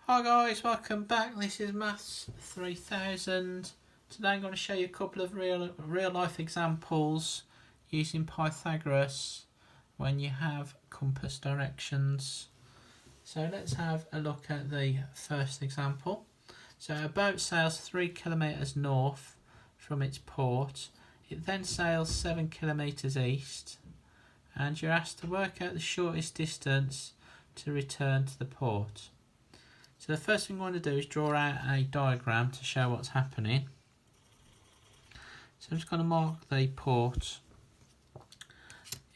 Hi guys, welcome back. This is Maths 3000. Today I'm going to show you a couple of real life examples using Pythagoras when you have compass directions. So let's have a look at the first example. So a boat sails 3 kilometres north from its port. It then sails 7 kilometres east, and you're asked to work out the shortest distance to return to the port. So the first thing we want to do is draw out a diagram to show what's happening. So I'm just going to mark the port in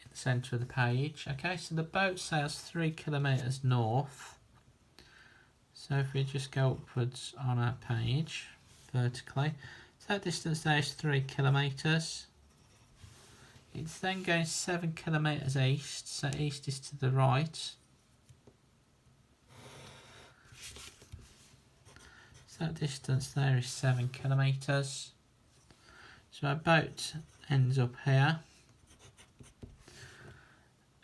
the centre of the page. Okay, so the boat sails 3 kilometres north. So if we just go upwards on our page vertically, so that distance there is 3 kilometres. It's then going 7 kilometres east, so east is to the right. So that distance there is 7 kilometres. So our boat ends up here.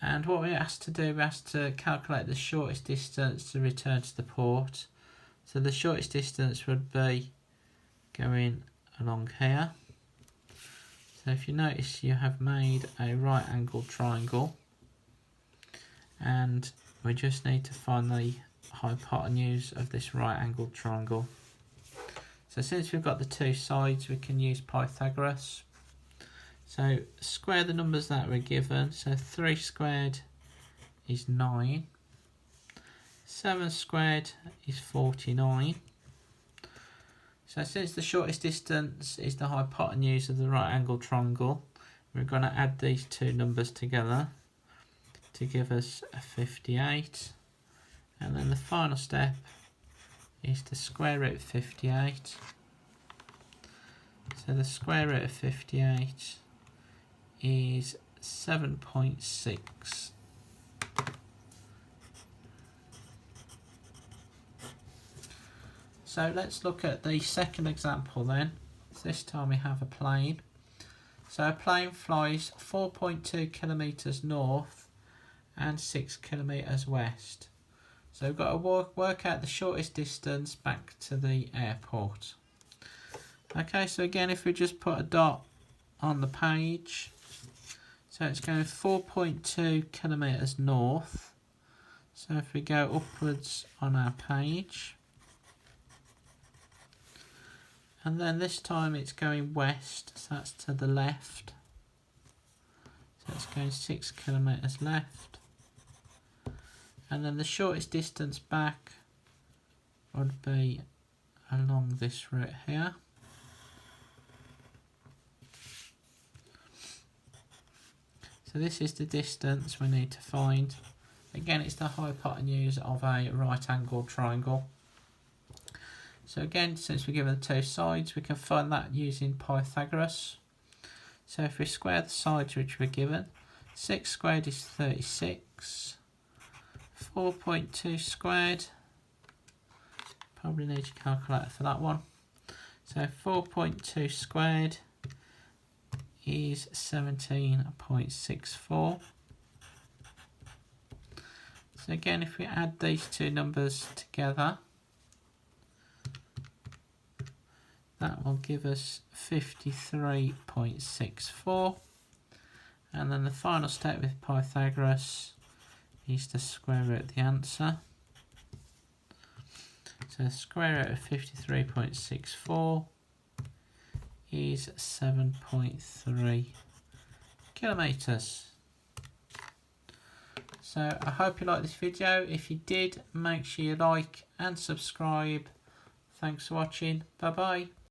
And what we're asked to do, we're asked to calculate the shortest distance to return to the port. So the shortest distance would be going along here. So if you notice, you have made a right angled triangle. And we just need to find the hypotenuse of this right angled triangle. So since we've got the two sides, we can use Pythagoras. So square the numbers that we're given. So 3 squared is 9. 7 squared is 49. So since the shortest distance is the hypotenuse of the right angled triangle, we're going to add these two numbers together to give us a 58. And then the final step is the square root of 58. So the square root of 58 is 7.6. So let's look at the second example then. This time we have a plane. So a plane flies 4.2 kilometres north and 6 kilometres west. So we've got to work out the shortest distance back to the airport. Okay, so again, if we just put a dot on the page, so it's going 4.2 kilometres north. So if we go upwards on our page, and then this time it's going west, so that's to the left. So it's going 6 kilometres left. And then the shortest distance back would be along this route here. So this is the distance we need to find. Again, it's the hypotenuse of a right angled triangle. So again, since we're given the two sides, we can find that using Pythagoras. So if we square the sides which we're given, 6 squared is 36. 4.2 squared, probably need your calculator for that one. So 4.2 squared is 17.64. So again, if we add these two numbers together, that will give us 53.64. And then the final step with Pythagoras is the square root of the answer. So the square root of 53.64 is 7.3 kilometres. So I hope you liked this video. If you did, make sure you like and subscribe. Thanks for watching. Bye bye.